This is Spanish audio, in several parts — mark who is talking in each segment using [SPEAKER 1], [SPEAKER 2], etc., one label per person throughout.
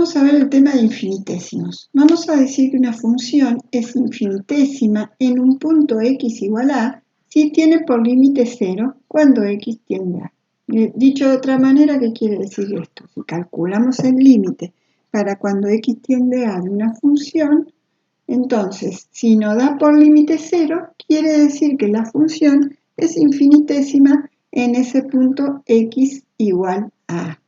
[SPEAKER 1] vamos a ver el tema de infinitésimos. Vamos a decir que una función es infinitésima en un punto x igual a si tiene por límite 0 cuando x tiende a. Dicho de otra manera, ¿qué quiere decir esto? Si calculamos el límite para cuando x tiende a de una función, entonces, si nos da por límite 0, quiere decir que la función es infinitésima en ese punto x igual a.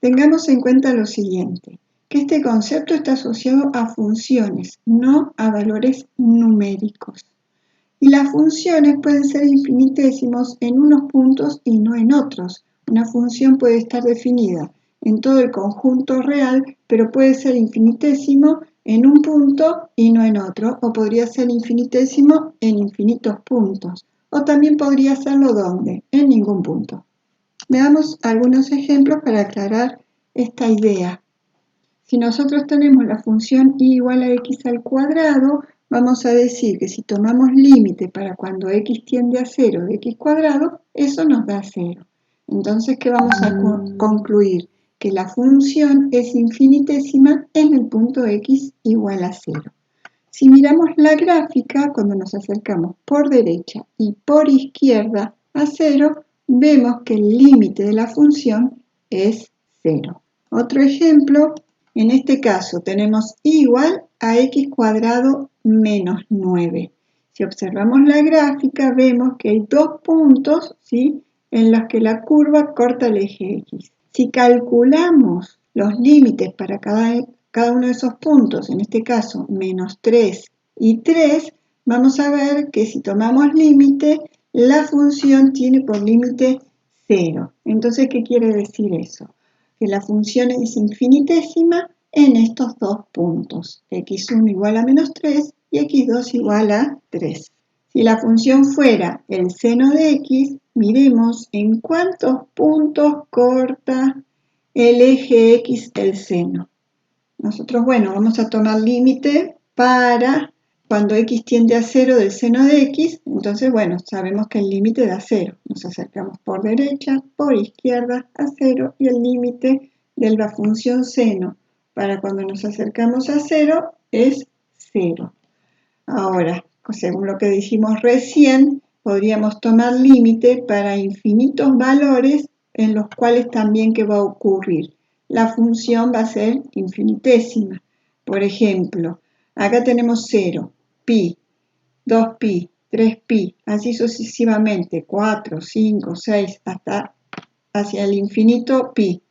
[SPEAKER 1] Tengamos en cuenta lo siguiente, que este concepto está asociado a funciones, no a valores numéricos. Y las funciones pueden ser infinitésimos en unos puntos y no en otros. Una función puede estar definida en todo el conjunto real, pero puede ser infinitésimo en un punto y no en otro, o podría ser infinitésimo en infinitos puntos, o también podría serlo ¿dónde? En ningún punto. Veamos algunos ejemplos para aclarar esta idea. Si nosotros tenemos la función y igual a x al cuadrado, vamos a decir que si tomamos límite para cuando x tiende a 0 de x cuadrado, eso nos da 0. Entonces, ¿qué vamos a concluir? Que la función es infinitésima en el punto x igual a 0. Si miramos la gráfica, cuando nos acercamos por derecha y por izquierda a 0, vemos que el límite de la función es 0. Otro ejemplo, en este caso tenemos igual a x cuadrado menos 9. Si observamos la gráfica, vemos que hay dos puntos, ¿sí?, en los que la curva corta el eje x. Si calculamos los límites para cada uno de esos puntos, en este caso menos 3 y 3, vamos a ver que si tomamos límite, la función tiene por límite 0. Entonces, ¿qué quiere decir eso? Que la función es infinitésima en estos dos puntos, x1 igual a menos 3 y x2 igual a 3. Si la función fuera el seno de x, miremos en cuántos puntos corta el eje x el seno. Nosotros, vamos a tomar límite para cuando x tiende a 0 del seno de x, entonces, sabemos que el límite da 0. Nos acercamos por derecha, por izquierda a 0 y el límite de la función seno para cuando nos acercamos a 0 es 0. Ahora, según lo que dijimos recién, podríamos tomar límite para infinitos valores en los cuales también ¿qué va a ocurrir? La función va a ser infinitésima. Por ejemplo, acá tenemos 0, pi, 2pi, 3pi, así sucesivamente, 4, 5, 6, hasta hacia el infinito pi.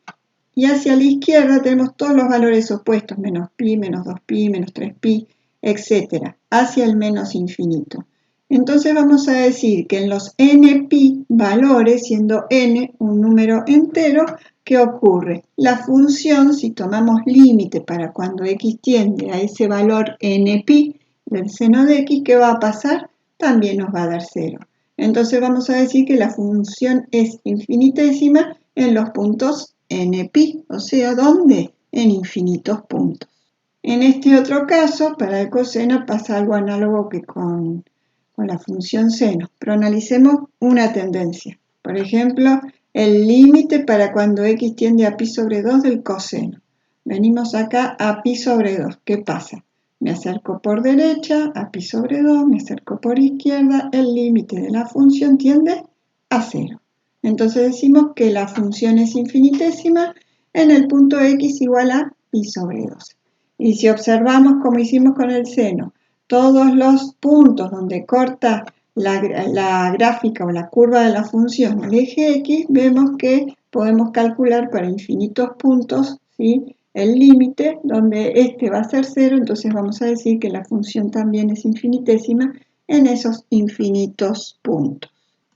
[SPEAKER 1] Y hacia la izquierda tenemos todos los valores opuestos, menos pi, menos 2pi, menos 3pi, etc., hacia el menos infinito. Entonces vamos a decir que en los npi valores, siendo n un número entero, ¿qué ocurre? La función, si tomamos límite para cuando x tiende a ese valor npi del seno de x, ¿qué va a pasar? También nos va a dar 0. Entonces vamos a decir que la función es infinitésima en los puntos npi, o sea, ¿dónde? En infinitos puntos. En este otro caso, para el coseno pasa algo análogo que con la función seno, pero analicemos una tendencia. Por ejemplo, el límite para cuando x tiende a pi sobre 2 del coseno. Venimos acá a pi sobre 2. ¿Qué pasa? Me acerco por derecha a pi sobre 2, me acerco por izquierda, el límite de la función tiende a 0. Entonces decimos que la función es infinitésima en el punto x igual a pi sobre 2. Y si observamos como hicimos con el seno, todos los puntos donde corta la gráfica o la curva de la función el eje x, vemos que podemos calcular para infinitos puntos, ¿sí?, el límite donde este va a ser 0, entonces vamos a decir que la función también es infinitésima en esos infinitos puntos,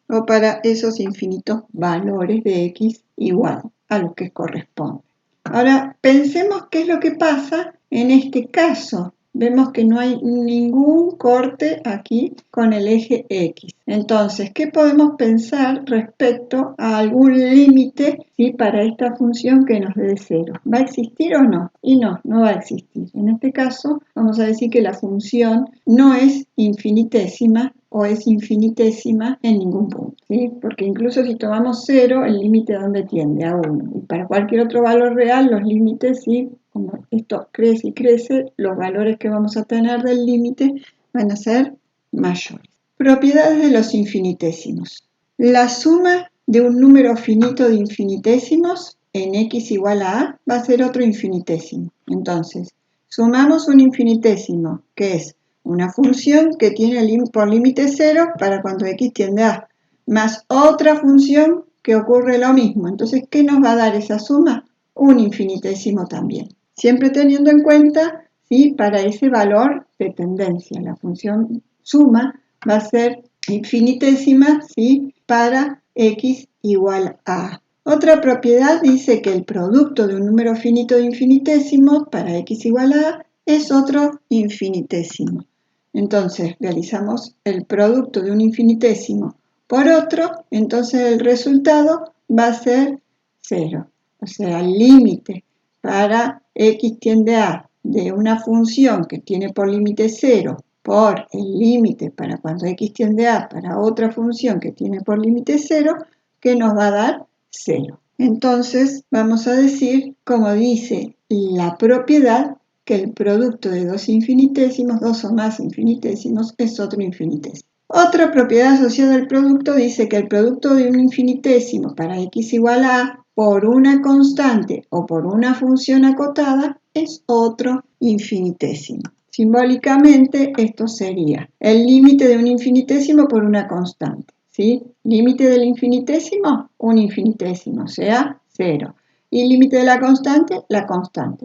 [SPEAKER 1] o para esos infinitos valores de x igual a lo que corresponde. Ahora, pensemos qué es lo que pasa en este caso. Vemos que no hay ningún corte aquí con el eje X. Entonces, ¿qué podemos pensar respecto a algún límite, ¿sí?, para esta función que nos dé 0? ¿Va a existir o no? Y no va a existir. En este caso, vamos a decir que la función no es infinitésima o es infinitésima en ningún punto, ¿sí? Porque incluso si tomamos 0, el límite ¿a dónde tiende? A 1. Y para cualquier otro valor real, los límites, ¿sí?, como esto crece y crece, los valores que vamos a tener del límite van a ser mayores. Propiedades de los infinitésimos. La suma de un número finito de infinitésimos en x igual a a va a ser otro infinitésimo. Entonces, sumamos un infinitésimo, que es una función que tiene por límite 0 para cuando x tiende a a, más otra función que ocurre lo mismo. Entonces, ¿qué nos va a dar esa suma? Un infinitésimo también. Siempre teniendo en cuenta, ¿sí?, para ese valor de tendencia. La función suma va a ser infinitésima, ¿sí?, para x igual a a. Otra propiedad dice que el producto de un número finito de infinitesimos para x igual a a es otro infinitésimo. Entonces, realizamos el producto de un infinitésimo por otro, entonces el resultado va a ser 0. O sea, el límite para x tiende a de una función que tiene por límite 0 por el límite para cuando x tiende a para otra función que tiene por límite 0, que nos va a dar 0. Entonces, vamos a decir, como dice la propiedad, que el producto de dos infinitésimos, dos o más infinitésimos, es otro infinitésimo. Otra propiedad asociada al producto dice que el producto de un infinitésimo para x igual a a por una constante o por una función acotada es otro infinitésimo. Simbólicamente, esto sería el límite de un infinitésimo por una constante, ¿sí? Límite del infinitésimo, un infinitésimo, o sea, 0. Y límite de la constante,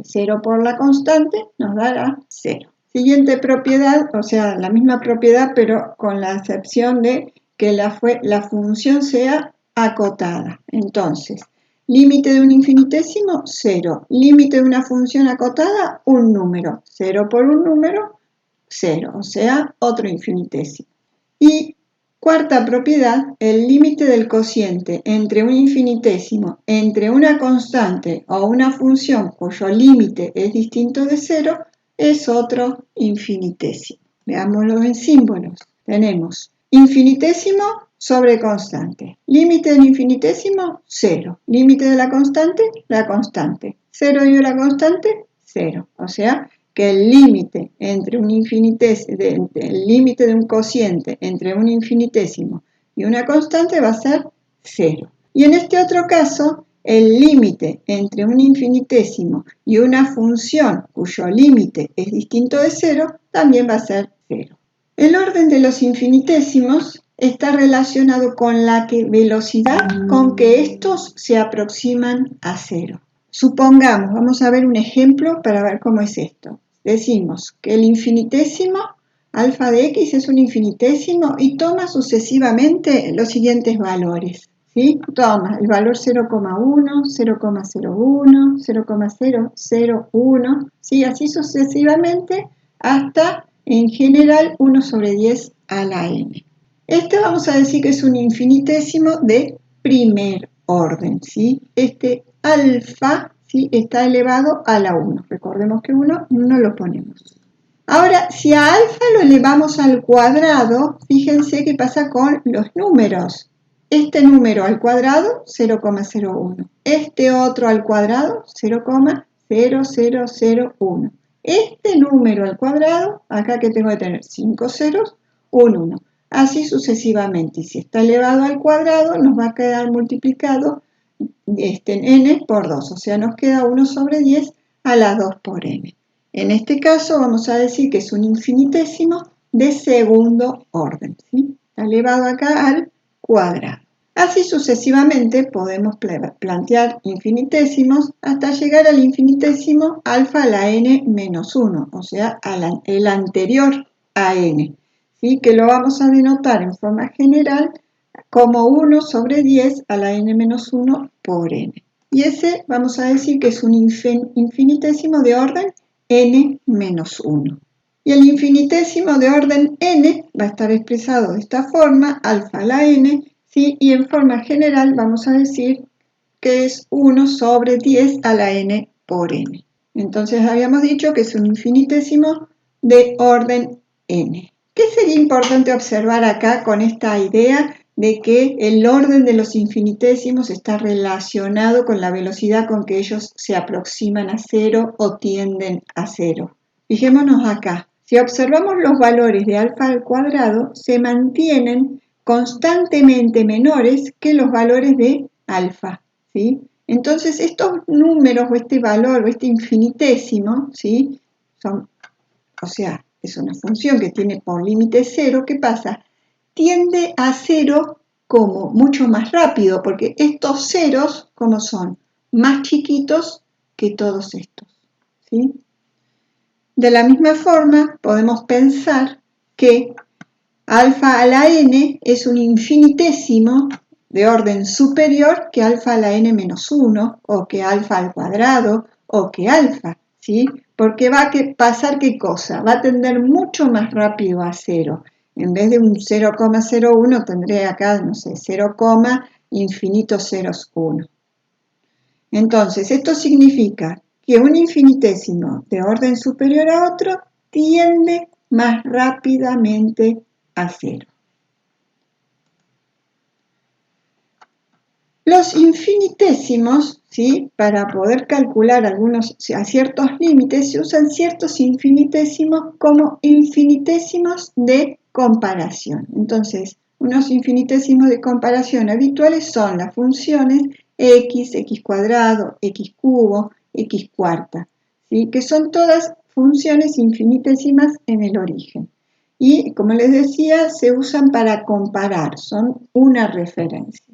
[SPEAKER 1] 0 por la constante nos dará 0. Siguiente propiedad, o sea, la misma propiedad, pero con la excepción de que la función sea acotada. Entonces, límite de un infinitésimo, 0. Límite de una función acotada, un número. 0 por un número, 0, o sea, otro infinitésimo. Y cuarta propiedad, el límite del cociente entre un infinitésimo, entre una constante o una función cuyo límite es distinto de 0, es otro infinitésimo. Veámoslo en símbolos. Tenemos infinitésimo sobre constante. Límite del infinitésimo, 0. Límite de la constante, 0 y la constante, 0. O sea, que el límite entre un el límite de un cociente entre un infinitésimo y una constante va a ser 0. Y en este otro caso, el límite entre un infinitésimo y una función cuyo límite es distinto de 0 también va a ser 0. El orden de los infinitésimos está relacionado con la velocidad con que estos se aproximan a 0. Supongamos, vamos a ver un ejemplo para ver cómo es esto. Decimos que el infinitésimo alfa de x es un infinitésimo y toma sucesivamente los siguientes valores. ¿Sí? Toma el valor 0,1, 0,01, 0,001, ¿sí? Así sucesivamente hasta en general 1 sobre 10 a la n. Este vamos a decir que es un infinitésimo de primer orden, ¿sí? Este alfa, ¿sí?, está elevado a la 1. Recordemos que 1 no lo ponemos. Ahora, si a alfa lo elevamos al cuadrado, fíjense qué pasa con los números. Este número al cuadrado, 0,01. Este otro al cuadrado, 0,0001. Este número al cuadrado, acá que tengo que tener 5 ceros, un 1. Así sucesivamente. Y si está elevado al cuadrado, nos va a quedar multiplicado n por 2. O sea, nos queda 1 sobre 10 a la 2 por n. En este caso vamos a decir que es un infinitésimo de segundo orden, ¿sí? Está elevado acá al cuadrado. Así sucesivamente podemos plantear infinitésimos hasta llegar al infinitésimo alfa a la n menos 1, o sea, el anterior a n, ¿sí?, que lo vamos a denotar en forma general como 1 sobre 10 a la n menos 1 por n. Y ese vamos a decir que es un infinitésimo de orden n menos 1. Y el infinitésimo de orden n va a estar expresado de esta forma, alfa a la n, ¿sí?, y en forma general vamos a decir que es 1 sobre 10 a la n por n. Entonces habíamos dicho que es un infinitésimo de orden n. ¿Qué sería importante observar acá con esta idea de que el orden de los infinitésimos está relacionado con la velocidad con que ellos se aproximan a cero o tienden a cero. Fijémonos acá. Si observamos los valores de alfa al cuadrado, se mantienen constantemente menores que los valores de alfa, ¿sí? Entonces, estos números o este valor o este infinitésimo, ¿sí? Es una función que tiene por límite cero. ¿Qué pasa? Tiende a cero como mucho más rápido, porque estos ceros, como son, más chiquitos que todos estos, ¿sí? De la misma forma, podemos pensar que alfa a la n es un infinitésimo de orden superior que alfa a la n menos 1, o que alfa al cuadrado, o que alfa, ¿sí? Porque va a pasar, ¿qué cosa? Va a tender mucho más rápido a cero. En vez de un 0,01 tendré acá, no sé, 0, infinitos ceros 1. Entonces, esto significa que un infinitésimo de orden superior a otro tiende más rápidamente a cero. Los infinitésimos, ¿sí? Para poder calcular a ciertos límites, se usan ciertos infinitésimos como infinitésimos de comparación. Entonces, unos infinitésimos de comparación habituales son las funciones x, x cuadrado, x cubo, x cuarta, ¿sí? Que son todas funciones infinitésimas en el origen. Y, como les decía, se usan para comparar, son una referencia.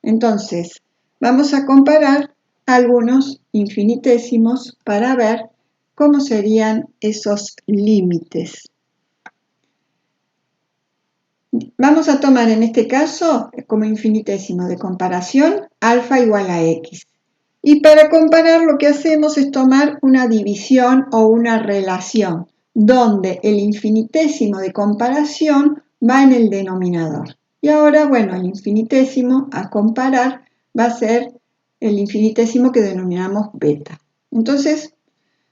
[SPEAKER 1] Entonces, vamos a comparar algunos infinitésimos para ver cómo serían esos límites. Vamos a tomar en este caso como infinitésimo de comparación alfa igual a x. Y para comparar lo que hacemos es tomar una división o una relación, donde el infinitésimo de comparación va en el denominador. Y ahora, bueno, el infinitésimo a comparar va a ser el infinitésimo que denominamos beta. Entonces,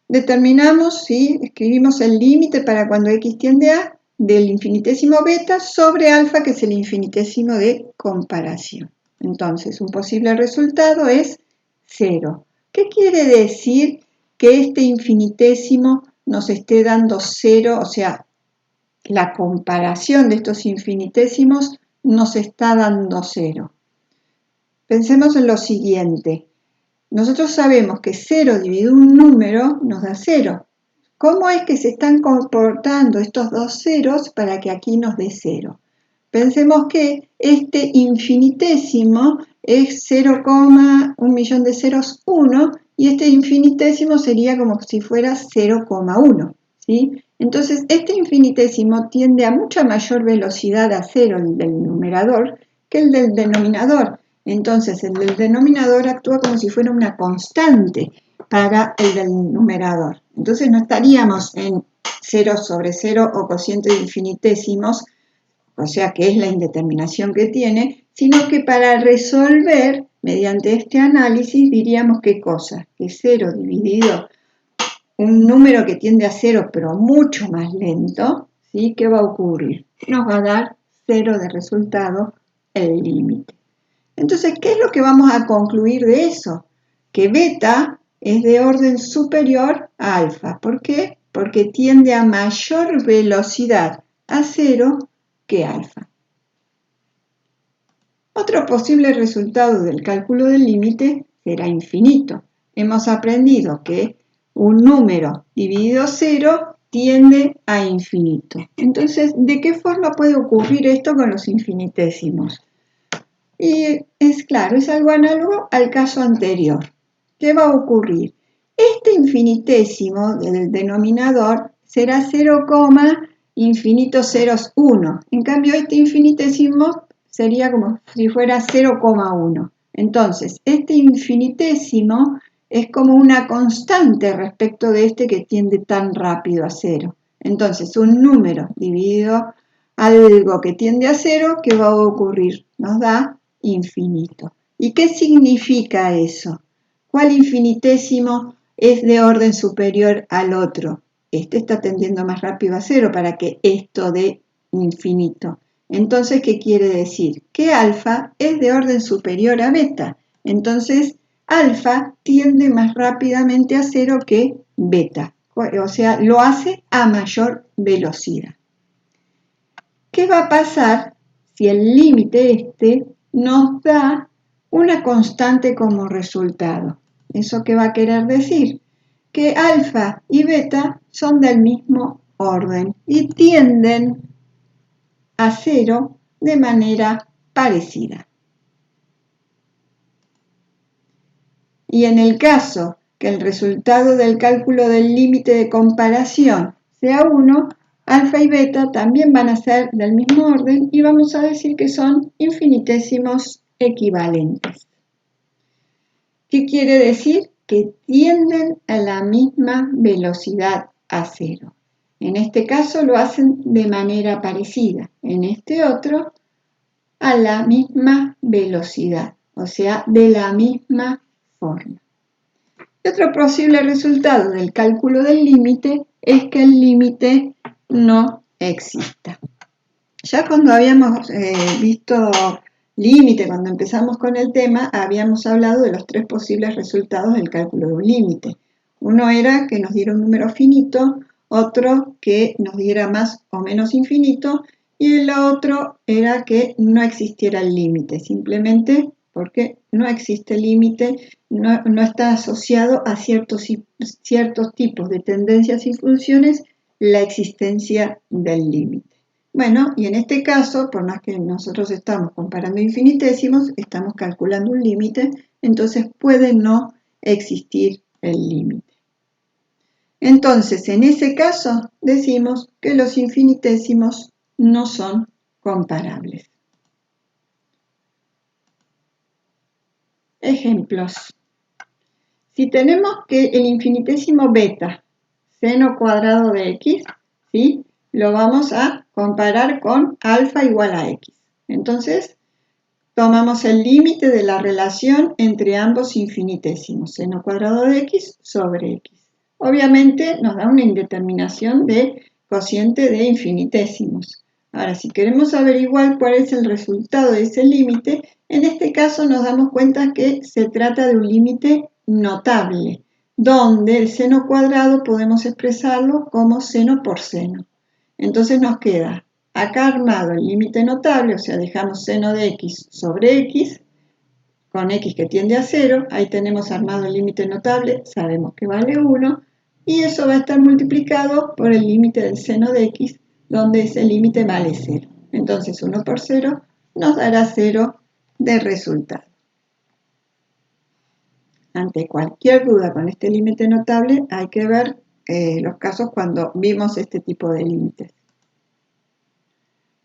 [SPEAKER 1] determinamos, ¿sí? Escribimos el límite para cuando x tiende a del infinitésimo beta sobre alfa, que es el infinitésimo de comparación. Entonces, un posible resultado es 0. ¿Qué quiere decir que este infinitésimo nos esté dando 0? O sea, la comparación de estos infinitésimos nos está dando 0. Pensemos en lo siguiente. Nosotros sabemos que 0 dividido un número nos da 0. ¿Cómo es que se están comportando estos dos ceros para que aquí nos dé 0? Pensemos que este infinitésimo es 0,1 de ceros 1 y este infinitésimo sería como si fuera 0,1, ¿sí? Entonces, este infinitésimo tiende a mucha mayor velocidad a 0, el del numerador, que el del denominador. Entonces, el del denominador actúa como si fuera una constante para el del numerador. Entonces, no estaríamos en 0 sobre 0 o cociente de infinitésimos, o sea que es la indeterminación que tiene, sino que para resolver, mediante este análisis, diríamos qué cosa, que 0 dividido un número que tiende a 0 pero mucho más lento, ¿sí? ¿Qué va a ocurrir? Nos va a dar 0 de resultado el límite. Entonces, ¿qué es lo que vamos a concluir de eso? Que beta es de orden superior a alfa. ¿Por qué? Porque tiende a mayor velocidad a 0 que alfa. Otro posible resultado del cálculo del límite será infinito. Hemos aprendido que un número dividido 0 tiende a infinito. Entonces, ¿de qué forma puede ocurrir esto con los infinitésimos? Y es claro, es algo análogo al caso anterior. ¿Qué va a ocurrir? Este infinitésimo del denominador será 0, infinitos ceros 1. En cambio, este infinitésimo sería como si fuera 0,1. Entonces, este infinitésimo es como una constante respecto de este que tiende tan rápido a 0. Entonces, un número dividido algo que tiende a 0, ¿qué va a ocurrir? Nos da infinito. ¿Y qué significa eso? ¿Cuál infinitésimo es de orden superior al otro? Este está tendiendo más rápido a 0 para que esto dé infinito. Entonces, ¿qué quiere decir? Que alfa es de orden superior a beta. Entonces, alfa tiende más rápidamente a cero que beta. O sea, lo hace a mayor velocidad. ¿Qué va a pasar si el límite nos da una constante como resultado? ¿Eso qué va a querer decir? Que alfa y beta son del mismo orden y tienden a cero de manera parecida. Y en el caso que el resultado del cálculo del límite de comparación sea 1, alfa y beta también van a ser del mismo orden y vamos a decir que son infinitésimos equivalentes. ¿Qué quiere decir? Que tienden a la misma velocidad a cero. En este caso lo hacen de manera parecida, en este otro a la misma velocidad, o sea, de la misma forma. Otro posible resultado del cálculo del límite es que el límite no exista. Ya cuando habíamos visto límite, cuando empezamos con el tema, habíamos hablado de los 3 posibles resultados del cálculo de un límite. Uno era que nos diera un número finito, otro que nos diera más o menos infinito, y el otro era que no existiera el límite, simplemente porque no existe límite, no está asociado a ciertos tipos de tendencias y funciones la existencia del límite. Bueno, y en este caso, por más que nosotros estamos comparando infinitésimos, estamos calculando un límite, entonces puede no existir el límite. Entonces, en ese caso, decimos que los infinitésimos no son comparables. Ejemplos. Si tenemos que el infinitésimo beta, seno cuadrado de x, ¿sí?, lo vamos a comparar con alfa igual a x. Entonces, tomamos el límite de la relación entre ambos infinitésimos, seno cuadrado de x sobre x. Obviamente nos da una indeterminación de cociente de infinitésimos. Ahora, si queremos averiguar cuál es el resultado de ese límite, en este caso nos damos cuenta que se trata de un límite notable, donde el seno cuadrado podemos expresarlo como seno por seno. Entonces nos queda acá armado el límite notable, o sea, dejamos seno de x sobre x, con x que tiende a 0, ahí tenemos armado el límite notable, sabemos que vale 1, y eso va a estar multiplicado por el límite del seno de x, donde ese límite vale 0. Entonces 1 por 0 nos dará 0 de resultado. Ante cualquier duda con este límite notable, hay que ver los casos cuando vimos este tipo de límites.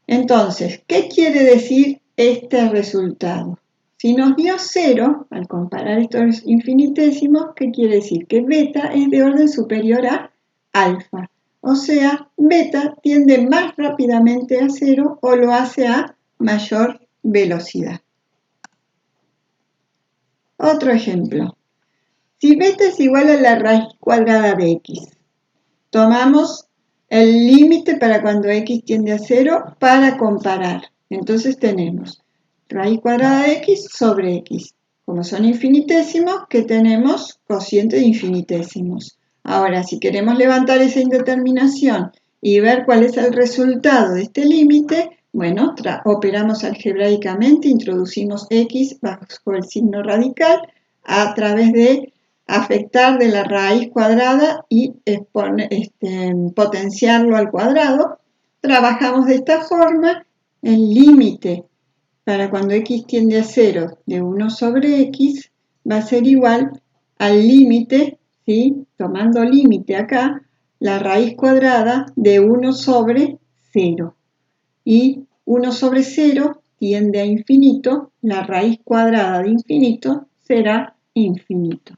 [SPEAKER 1] Entonces, ¿qué quiere decir este resultado? Si nos dio 0, al comparar estos infinitésimos, ¿qué quiere decir? Que beta es de orden superior a alfa. O sea, beta tiende más rápidamente a 0 o lo hace a mayor velocidad. Otro ejemplo. Si beta es igual a la raíz cuadrada de x, tomamos el límite para cuando x tiende a 0 para comparar. Entonces tenemos raíz cuadrada de x sobre x. Como son infinitésimos, que tenemos cociente de infinitésimos. Ahora, si queremos levantar esa indeterminación y ver cuál es el resultado de este límite, bueno, operamos algebraicamente, introducimos x bajo el signo radical a través de afectar de la raíz cuadrada y potenciarlo al cuadrado. Trabajamos de esta forma. El límite para cuando x tiende a 0 de 1 sobre x va a ser igual al límite, ¿sí?, tomando límite acá, la raíz cuadrada de 1 sobre 0. Y 1 sobre 0 tiende a infinito, la raíz cuadrada de infinito será infinito.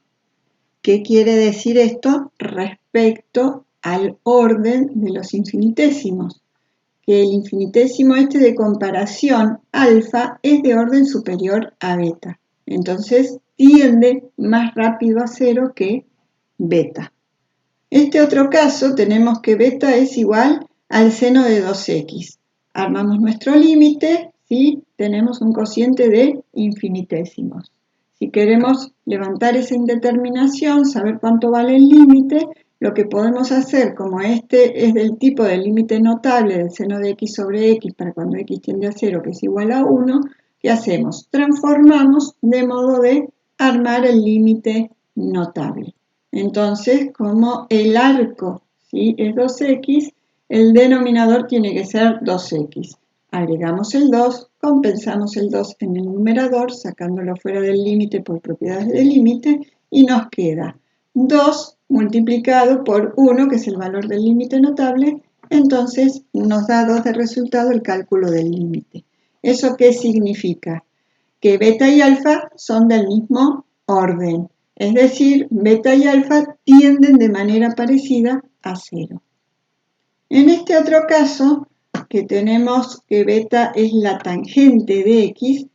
[SPEAKER 1] ¿Qué quiere decir esto respecto al orden de los infinitésimos? Que el infinitésimo de comparación, alfa, es de orden superior a beta. Entonces, tiende más rápido a 0 que beta. Este otro caso tenemos que beta es igual al seno de 2x. armamos nuestro límite, ¿sí? Tenemos un cociente de infinitesimos. Si queremos levantar esa indeterminación, saber cuánto vale el límite, lo que podemos hacer, como este es del tipo del límite notable del seno de x sobre x para cuando x tiende a 0, que es igual a 1, ¿qué hacemos? Transformamos de modo de armar el límite notable. Entonces, como el arco, ¿sí?, es 2x, el denominador tiene que ser 2x. Agregamos el 2, compensamos el 2 en el numerador, sacándolo fuera del límite por propiedades del límite, y nos queda 2 multiplicado por 1, que es el valor del límite notable, entonces nos da 2 de resultado el cálculo del límite. ¿Eso qué significa? Que beta y alfa son del mismo orden, es decir, beta y alfa tienden de manera parecida a 0. En este otro caso, que tenemos que beta es la tangente de x,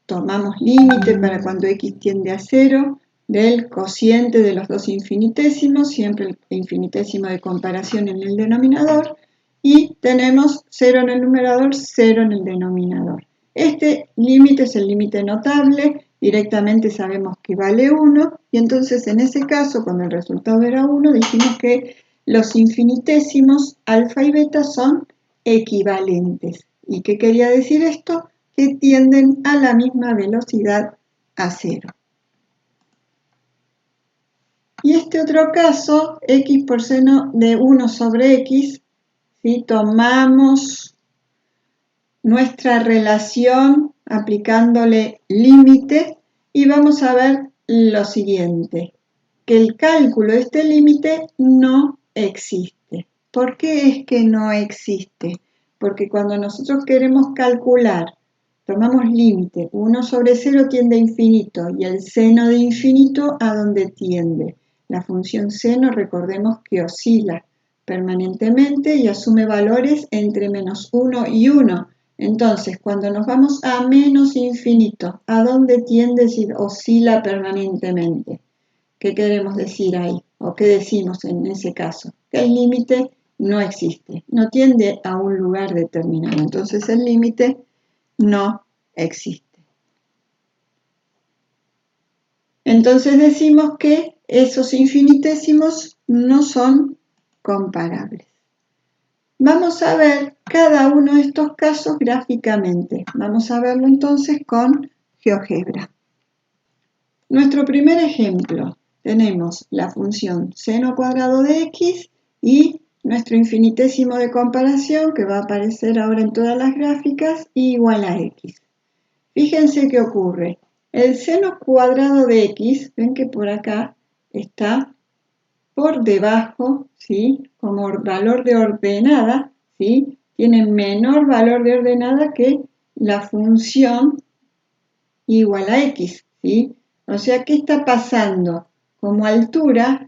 [SPEAKER 1] tomamos límite para cuando x tiende a 0 del cociente de los dos infinitésimos, siempre el infinitésimo de comparación en el denominador, y tenemos 0 en el numerador, 0 en el denominador. Este límite es el límite notable, directamente sabemos que vale 1, y entonces en ese caso, cuando el resultado era 1, dijimos que los infinitésimos alfa y beta son equivalentes. ¿Y qué quería decir esto? Que tienden a la misma velocidad a 0. Y este otro caso, x por seno de 1 sobre x, ¿sí? Tomamos nuestra relación aplicándole límite y vamos a ver lo siguiente, que el cálculo de este límite no existe. ¿Por qué es que no existe? Porque cuando nosotros queremos calcular, tomamos límite, 1 sobre 0 tiende a infinito y el seno de infinito a donde tiende. La función seno, recordemos que oscila permanentemente y asume valores entre menos 1 y 1. Entonces, cuando nos vamos a menos infinito, ¿a dónde tiende si oscila permanentemente? ¿Qué queremos decir ahí? ¿O qué decimos en ese caso? Que el límite no existe, no tiende a un lugar determinado. Entonces, el límite no existe. Entonces decimos que esos infinitésimos no son comparables. Vamos a ver cada uno de estos casos gráficamente. Vamos a verlo entonces con GeoGebra. Nuestro primer ejemplo, tenemos la función seno cuadrado de x y nuestro infinitésimo de comparación, que va a aparecer ahora en todas las gráficas, igual a x. Fíjense qué ocurre. El seno cuadrado de x, ven que por acá está por debajo, ¿sí?, como valor de ordenada, ¿sí?, tiene menor valor de ordenada que la función igual a x, ¿sí? O sea, ¿qué está pasando? Como altura,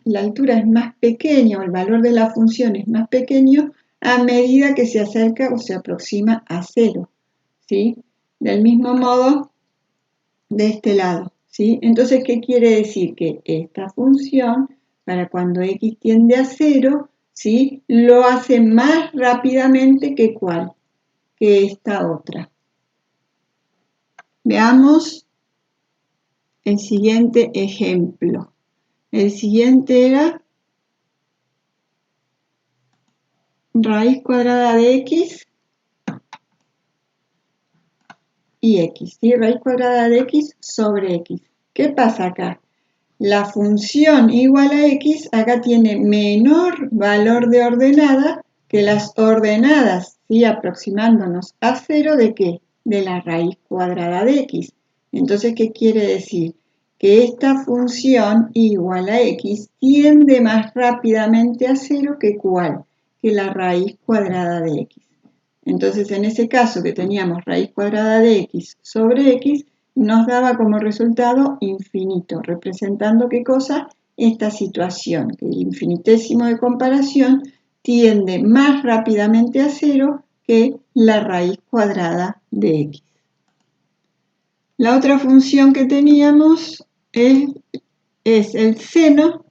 [SPEAKER 1] la altura es más pequeña o el valor de la función es más pequeño a medida que se acerca o se aproxima a 0, ¿sí? Del mismo modo, de este lado, ¿sí? Entonces, ¿qué quiere decir? Que esta función, para cuando x tiende a 0, ¿sí?, lo hace más rápidamente que ¿cuál? Que esta otra. Veamos el siguiente ejemplo. El siguiente era raíz cuadrada de x y x, ¿sí? Raíz cuadrada de x sobre x. ¿Qué pasa acá? La función igual a x acá tiene menor valor de ordenada que las ordenadas, ¿sí?, aproximándonos a 0 ¿de qué? De la raíz cuadrada de x. Entonces, ¿qué quiere decir? Que esta función igual a x tiende más rápidamente a 0 que ¿cuál? Que la raíz cuadrada de x. Entonces, en ese caso que teníamos raíz cuadrada de x sobre x, nos daba como resultado infinito, representando ¿qué cosa? Esta situación, que el infinitésimo de comparación tiende más rápidamente a 0 que la raíz cuadrada de x. La otra función que teníamos es el seno,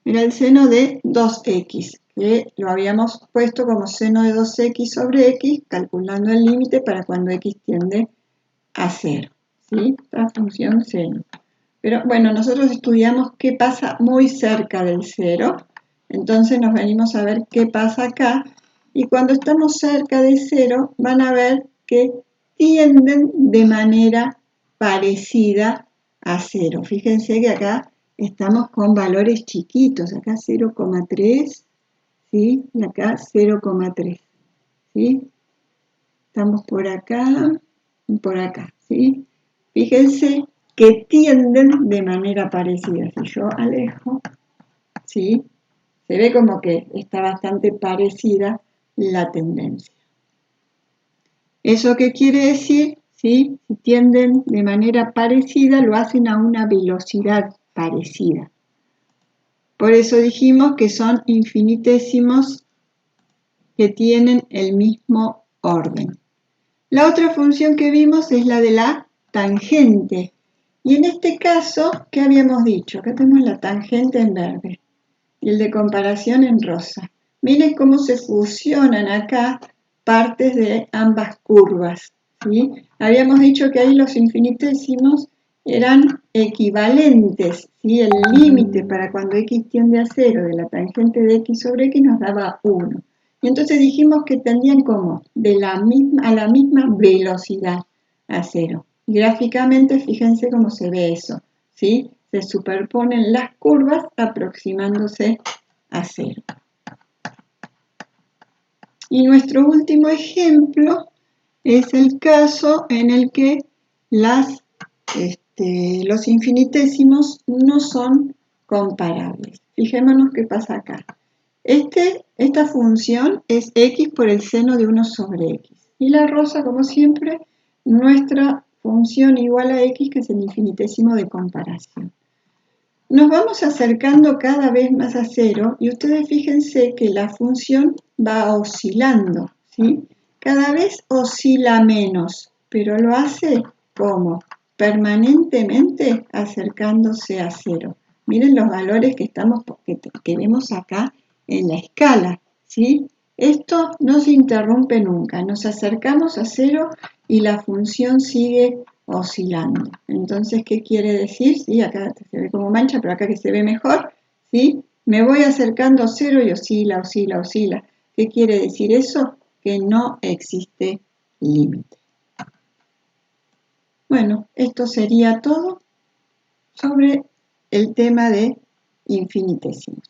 [SPEAKER 1] era el seno de 2x, que lo habíamos puesto como seno de 2x sobre x, calculando el límite para cuando x tiende a 0, ¿sí? Esta función seno. Pero bueno, nosotros estudiamos qué pasa muy cerca del 0, entonces nos venimos a ver qué pasa acá, y cuando estamos cerca de 0 van a ver que tienden de manera parecida a 0. Fíjense que acá estamos con valores chiquitos, acá 0,3, ¿sí? Y acá 0,3, ¿sí? Estamos por acá y por acá, ¿sí? Fíjense que tienden de manera parecida. Si yo alejo, ¿sí? Se ve como que está bastante parecida la tendencia. ¿Eso qué quiere decir? ¿Sí? Si tienden de manera parecida, lo hacen a una velocidad parecida. Por eso dijimos que son infinitesimos que tienen el mismo orden. La otra función que vimos es la de la tangente. Y en este caso, ¿qué habíamos dicho? Acá tenemos la tangente en verde y el de comparación en rosa. Miren cómo se fusionan acá partes de ambas curvas, ¿sí? Habíamos dicho que ahí los infinitesimos eran equivalentes, ¿sí? El límite para cuando x tiende a 0 de la tangente de x sobre x nos daba 1. Y entonces dijimos que tendían como a la misma velocidad a 0. Y gráficamente fíjense cómo se ve eso, ¿sí? Se superponen las curvas aproximándose a 0. Y nuestro último ejemplo es el caso en el que los infinitesimos no son comparables. Fijémonos qué pasa acá. Esta función es x por el seno de 1 sobre x. Y la rosa, como siempre, nuestra función igual a x, que es el infinitésimo de comparación. Nos vamos acercando cada vez más a 0 y ustedes fíjense que la función va oscilando, ¿sí? Cada vez oscila menos, pero lo hace ¿cómo? Permanentemente acercándose a 0. Miren los valores que vemos acá en la escala, ¿sí? Esto no se interrumpe nunca, nos acercamos a 0 y la función sigue oscilando. Entonces, ¿qué quiere decir? Sí, acá se ve como mancha, pero acá que se ve mejor, ¿sí? Me voy acercando a 0 y oscila, oscila, oscila. ¿Qué quiere decir eso? Que no existe límite. Bueno, esto sería todo sobre el tema de infinitesimos.